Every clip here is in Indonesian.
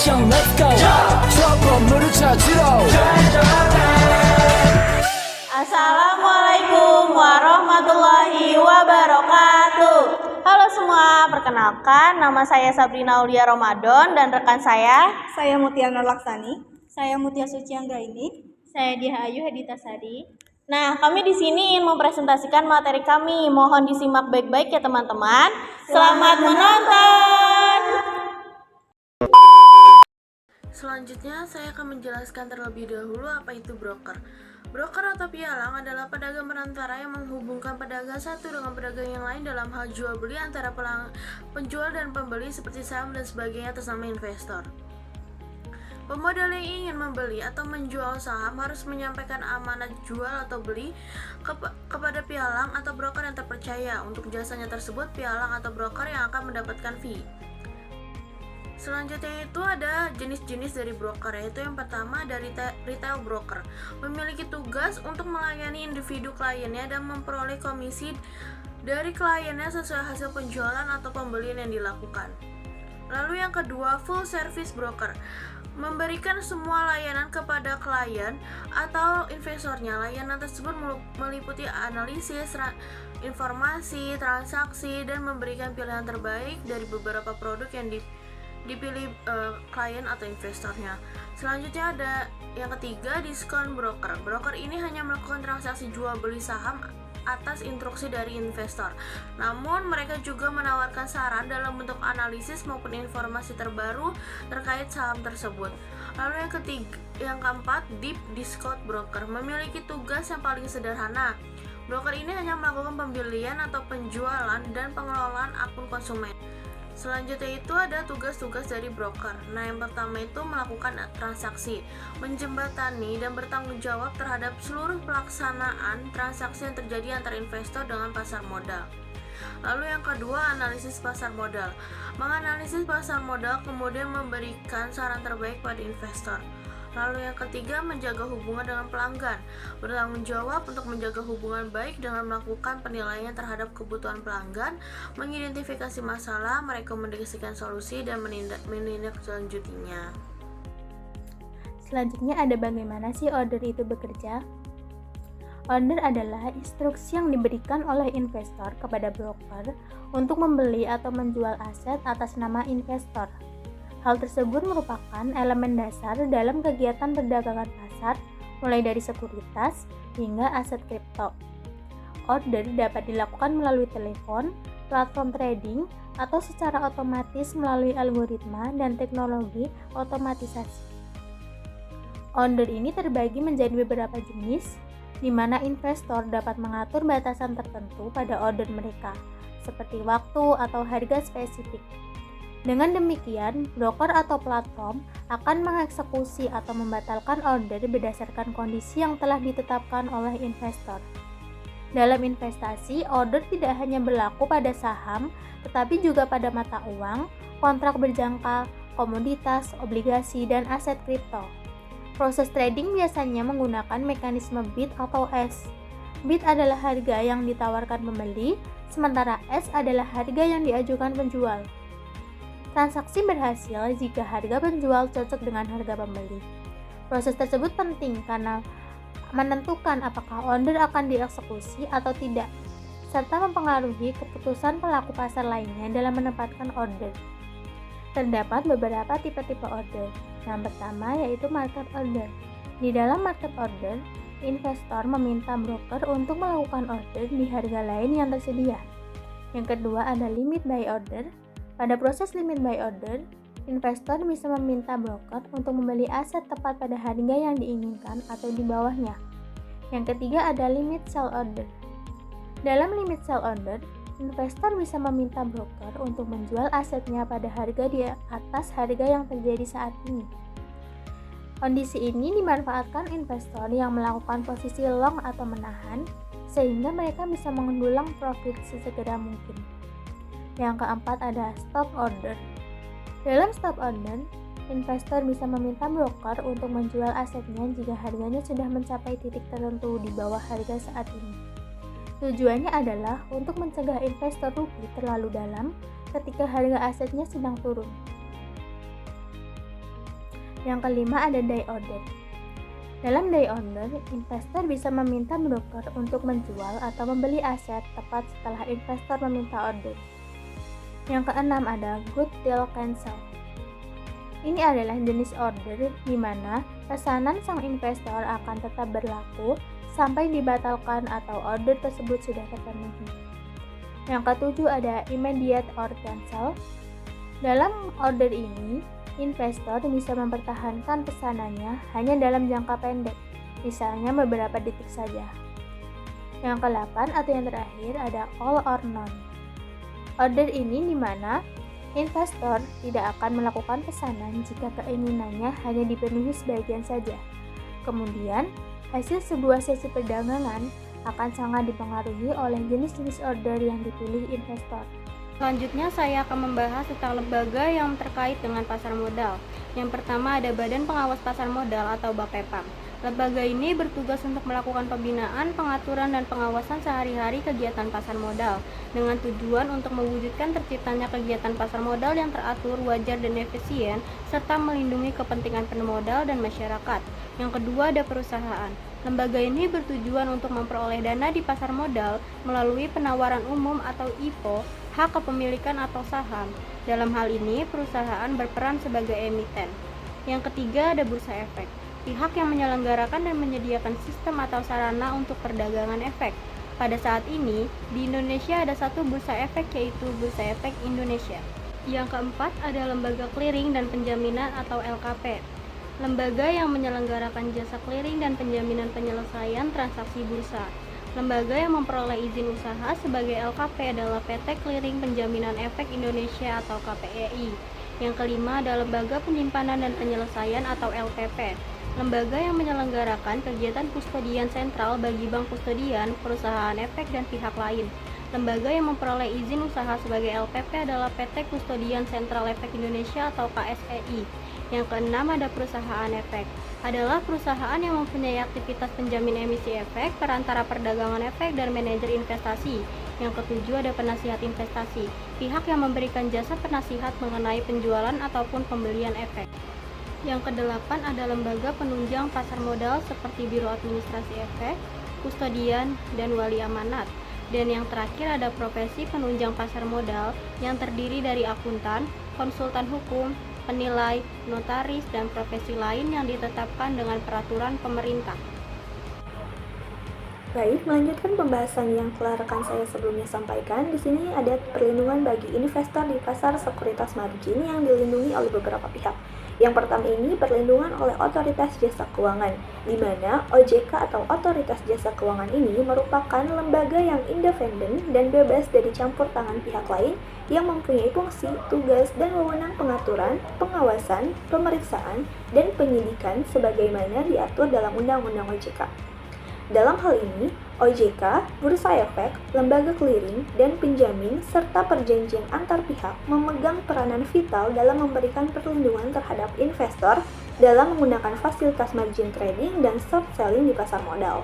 action let's go 저 건물을 찾으러 Assalamualaikum warahmatullahi wabarakatuh. Halo semua, perkenalkan nama saya Sabrina Aulia Ramadan dan rekan saya Mutia Nur Laksani. Saya Mutia Suci Anggraini. Saya Diah Ayu Heditasari. Nah, kami di sini ingin mempresentasikan materi kami. Mohon disimak baik-baik ya teman-teman. Selamat menonton. Selanjutnya, saya akan menjelaskan terlebih dahulu apa itu broker. Broker atau pialang adalah pedagang perantara yang menghubungkan pedagang satu dengan pedagang yang lain dalam hal jual beli antara penjual dan pembeli seperti saham dan sebagainya atas nama investor. Pemodal yang ingin membeli atau menjual saham harus menyampaikan amanat jual atau beli kepada pialang atau broker yang terpercaya. Untuk jasanya tersebut, pialang atau broker yang akan mendapatkan fee. Selanjutnya itu ada jenis-jenis dari broker, yaitu yang pertama dari retail broker, memiliki tugas untuk melayani individu kliennya dan memperoleh komisi dari kliennya sesuai hasil penjualan atau pembelian yang dilakukan. Lalu yang kedua, full service broker, memberikan semua layanan kepada klien atau investornya. Layanan tersebut meliputi analisis, informasi, transaksi, dan memberikan pilihan terbaik dari beberapa produk yang dipilih klien atau investornya. Selanjutnya ada yang ketiga, diskon broker. Broker ini hanya melakukan transaksi jual beli saham atas instruksi dari investor. Namun mereka juga menawarkan saran dalam bentuk analisis maupun informasi terbaru terkait saham tersebut. Lalu yang keempat, deep discount broker, memiliki tugas yang paling sederhana. Broker ini hanya melakukan pembelian atau penjualan dan pengelolaan akun konsumen. Selanjutnya itu ada tugas-tugas dari broker. Nah, yang pertama itu melakukan transaksi, menjembatani dan bertanggung jawab terhadap seluruh pelaksanaan transaksi yang terjadi antara investor dengan pasar modal. Lalu yang kedua, analisis pasar modal. Menganalisis pasar modal kemudian memberikan saran terbaik pada investor. Lalu yang ketiga, menjaga hubungan dengan pelanggan. Bertanggung jawab untuk menjaga hubungan baik dengan melakukan penilaian terhadap kebutuhan pelanggan, mengidentifikasi masalah, merekomendasikan solusi, dan menindaklanjutinya. Selanjutnya ada bagaimana sih order itu bekerja? Order adalah instruksi yang diberikan oleh investor kepada broker untuk membeli atau menjual aset atas nama investor. Hal tersebut merupakan elemen dasar dalam kegiatan perdagangan pasar, mulai dari sekuritas hingga aset kripto. Order dapat dilakukan melalui telepon, platform trading, atau secara otomatis melalui algoritma dan teknologi otomatisasi. Order ini terbagi menjadi beberapa jenis, di mana investor dapat mengatur batasan tertentu pada order mereka, seperti waktu atau harga spesifik. Dengan demikian, broker atau platform akan mengeksekusi atau membatalkan order berdasarkan kondisi yang telah ditetapkan oleh investor. Dalam investasi, order tidak hanya berlaku pada saham, tetapi juga pada mata uang, kontrak berjangka, komoditas, obligasi, dan aset kripto. Proses trading biasanya menggunakan mekanisme bid atau S. Bid adalah harga yang ditawarkan pembeli, sementara S adalah harga yang diajukan penjual. Transaksi berhasil jika harga penjual cocok dengan harga pembeli. Proses tersebut penting karena menentukan apakah order akan dieksekusi atau tidak, serta mempengaruhi keputusan pelaku pasar lainnya dalam menempatkan order. Terdapat beberapa tipe-tipe order. Yang pertama yaitu market order. Di dalam market order, investor meminta broker untuk melakukan order di harga lain yang tersedia. Yang kedua ada limit buy order. Pada proses limit buy order, investor bisa meminta broker untuk membeli aset tepat pada harga yang diinginkan atau di bawahnya. Yang ketiga ada limit sell order. Dalam limit sell order, investor bisa meminta broker untuk menjual asetnya pada harga di atas harga yang terjadi saat ini. Kondisi ini dimanfaatkan investor yang melakukan posisi long atau menahan, sehingga mereka bisa mendulang profit sesegera mungkin. Yang keempat ada stop order. Dalam stop order, investor bisa meminta broker untuk menjual asetnya jika harganya sudah mencapai titik tertentu di bawah harga saat ini. Tujuannya adalah untuk mencegah investor rugi terlalu dalam ketika harga asetnya sedang turun. Yang kelima ada day order. Dalam day order, investor bisa meminta broker untuk menjual atau membeli aset tepat setelah investor meminta order. Yang keenam ada good till cancel. Ini adalah jenis order di mana pesanan sang investor akan tetap berlaku sampai dibatalkan atau order tersebut sudah terpenuhi. Yang ketujuh ada immediate or cancel. Dalam order ini, investor bisa mempertahankan pesanannya hanya dalam jangka pendek, misalnya beberapa detik saja. Yang ke-8 atau yang terakhir ada all or none. Order ini di mana investor tidak akan melakukan pesanan jika keinginannya hanya dipenuhi sebagian saja. Kemudian, hasil sebuah sesi perdagangan akan sangat dipengaruhi oleh jenis-jenis order yang dipilih investor. Selanjutnya saya akan membahas tentang lembaga yang terkait dengan pasar modal. Yang pertama ada Badan Pengawas Pasar Modal atau BAPEPAM. Lembaga ini bertugas untuk melakukan pembinaan, pengaturan, dan pengawasan sehari-hari kegiatan pasar modal dengan tujuan untuk mewujudkan terciptanya kegiatan pasar modal yang teratur, wajar, dan efisien serta melindungi kepentingan pemodal dan masyarakat. Yang kedua ada perusahaan. Lembaga ini bertujuan untuk memperoleh dana di pasar modal melalui penawaran umum atau IPO, hak kepemilikan atau saham. Dalam hal ini, perusahaan berperan sebagai emiten. Yang ketiga ada bursa efek. Pihak yang menyelenggarakan dan menyediakan sistem atau sarana untuk perdagangan efek. Pada saat ini, di Indonesia ada satu bursa efek yaitu Bursa Efek Indonesia. Yang keempat ada lembaga clearing dan penjaminan atau LKP. Lembaga yang menyelenggarakan jasa clearing dan penjaminan penyelesaian transaksi bursa. Lembaga yang memperoleh izin usaha sebagai LKP adalah PT Clearing Penjaminan Efek Indonesia atau KPEI. Yang kelima adalah Lembaga Penyimpanan dan Penyelesaian atau LPP. Lembaga yang menyelenggarakan kegiatan kustodian sentral bagi bank kustodian, perusahaan efek, dan pihak lain. Lembaga yang memperoleh izin usaha sebagai LPP adalah PT Kustodian Sentral Efek Indonesia atau KSEI. Yang keenam ada perusahaan efek. Adalah perusahaan yang mempunyai aktivitas penjamin emisi efek, perantara perdagangan efek, dan manajer investasi. Yang ketujuh ada penasihat investasi. Pihak yang memberikan jasa penasihat mengenai penjualan ataupun pembelian efek. Yang kedelapan ada lembaga penunjang pasar modal seperti Biro Administrasi Efek, Kustodian, dan Wali Amanat. Dan yang terakhir ada profesi penunjang pasar modal yang terdiri dari akuntan, konsultan hukum, penilai, notaris, dan profesi lain yang ditetapkan dengan peraturan pemerintah. Baik, melanjutkan pembahasan yang telah rekan saya sebelumnya sampaikan. Di sini ada perlindungan bagi investor di pasar sekuritas margin yang dilindungi oleh beberapa pihak. Yang pertama ini perlindungan oleh Otoritas Jasa Keuangan, di mana OJK atau Otoritas Jasa Keuangan ini merupakan lembaga yang independen dan bebas dari campur tangan pihak lain yang mempunyai fungsi, tugas, dan wewenang pengaturan, pengawasan, pemeriksaan, dan penyidikan sebagaimana diatur dalam Undang-Undang OJK. Dalam hal ini, OJK, Bursa Efek, lembaga clearing, dan penjamin, serta perjanjian antar pihak memegang peranan vital dalam memberikan perlindungan terhadap investor dalam menggunakan fasilitas margin trading dan short selling di pasar modal.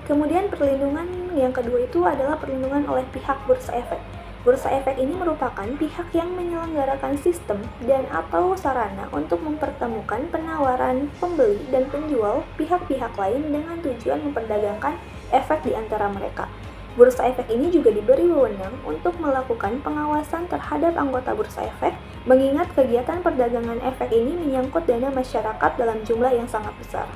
Kemudian perlindungan yang kedua itu adalah perlindungan oleh pihak Bursa Efek. Bursa Efek ini merupakan pihak yang menyelenggarakan sistem dan atau sarana untuk mempertemukan penawaran pembeli dan penjual pihak-pihak lain dengan tujuan memperdagangkan efek di antara mereka. Bursa Efek ini juga diberi wewenang untuk melakukan pengawasan terhadap anggota Bursa Efek, mengingat kegiatan perdagangan efek ini menyangkut dana masyarakat dalam jumlah yang sangat besar.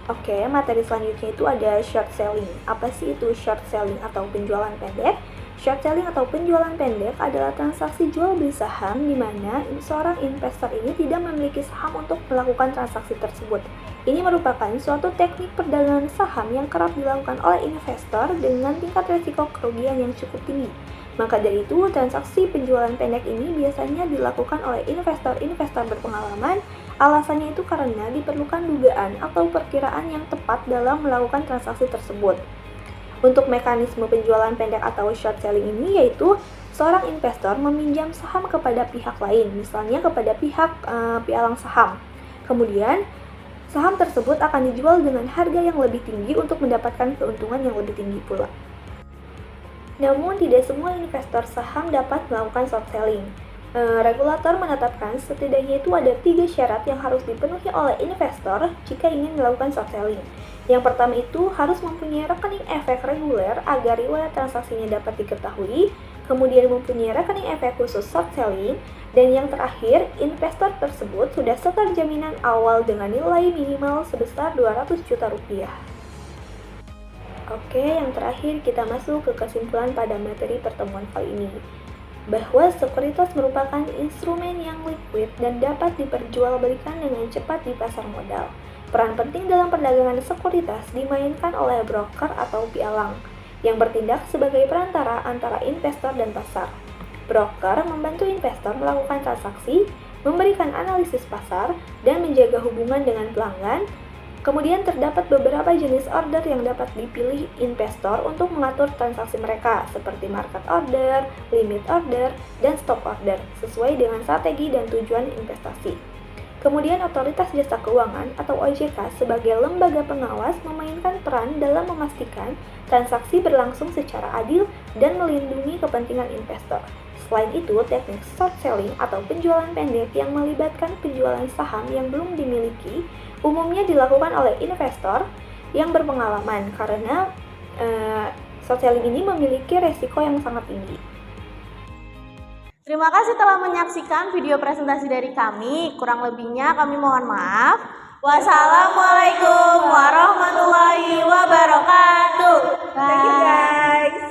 Oke, materi selanjutnya itu ada short selling. Apa sih itu short selling atau penjualan pendek? Short selling atau penjualan pendek adalah transaksi jual beli saham di mana seorang investor ini tidak memiliki saham untuk melakukan transaksi tersebut. Ini merupakan suatu teknik perdagangan saham yang kerap dilakukan oleh investor dengan tingkat risiko kerugian yang cukup tinggi. Maka dari itu, transaksi penjualan pendek ini biasanya dilakukan oleh investor-investor berpengalaman. Alasannya itu karena diperlukan dugaan atau perkiraan yang tepat dalam melakukan transaksi tersebut. Untuk mekanisme penjualan pendek atau short selling ini yaitu seorang investor meminjam saham kepada pihak lain, misalnya kepada pihak pialang saham. Kemudian, saham tersebut akan dijual dengan harga yang lebih tinggi untuk mendapatkan keuntungan yang lebih tinggi pula. Namun, tidak semua investor saham dapat melakukan short selling. Regulator menetapkan setidaknya itu ada 3 syarat yang harus dipenuhi oleh investor jika ingin melakukan short selling. Yang pertama itu harus mempunyai rekening efek reguler agar riwayat transaksinya dapat diketahui, kemudian mempunyai rekening efek khusus short selling, dan yang terakhir, investor tersebut sudah setor jaminan awal dengan nilai minimal sebesar 200 juta rupiah. Oke, yang terakhir kita masuk ke kesimpulan pada materi pertemuan kali ini, bahwa sekuritas merupakan instrumen yang liquid dan dapat diperjualbelikan dengan cepat di pasar modal. Peran penting dalam perdagangan sekuritas dimainkan oleh broker atau pialang, yang bertindak sebagai perantara antara investor dan pasar. Broker membantu investor melakukan transaksi, memberikan analisis pasar, dan menjaga hubungan dengan pelanggan. Kemudian terdapat beberapa jenis order yang dapat dipilih investor untuk mengatur transaksi mereka, seperti market order, limit order, dan stop order, sesuai dengan strategi dan tujuan investasi. Kemudian Otoritas Jasa Keuangan atau OJK sebagai lembaga pengawas memainkan peran dalam memastikan transaksi berlangsung secara adil dan melindungi kepentingan investor. Selain itu, teknik short selling atau penjualan pendek yang melibatkan penjualan saham yang belum dimiliki umumnya dilakukan oleh investor yang berpengalaman karena short selling ini memiliki resiko yang sangat tinggi. Terima kasih telah menyaksikan video presentasi dari kami. Kurang lebihnya kami mohon maaf. Wassalamualaikum warahmatullahi wabarakatuh. Thank you guys.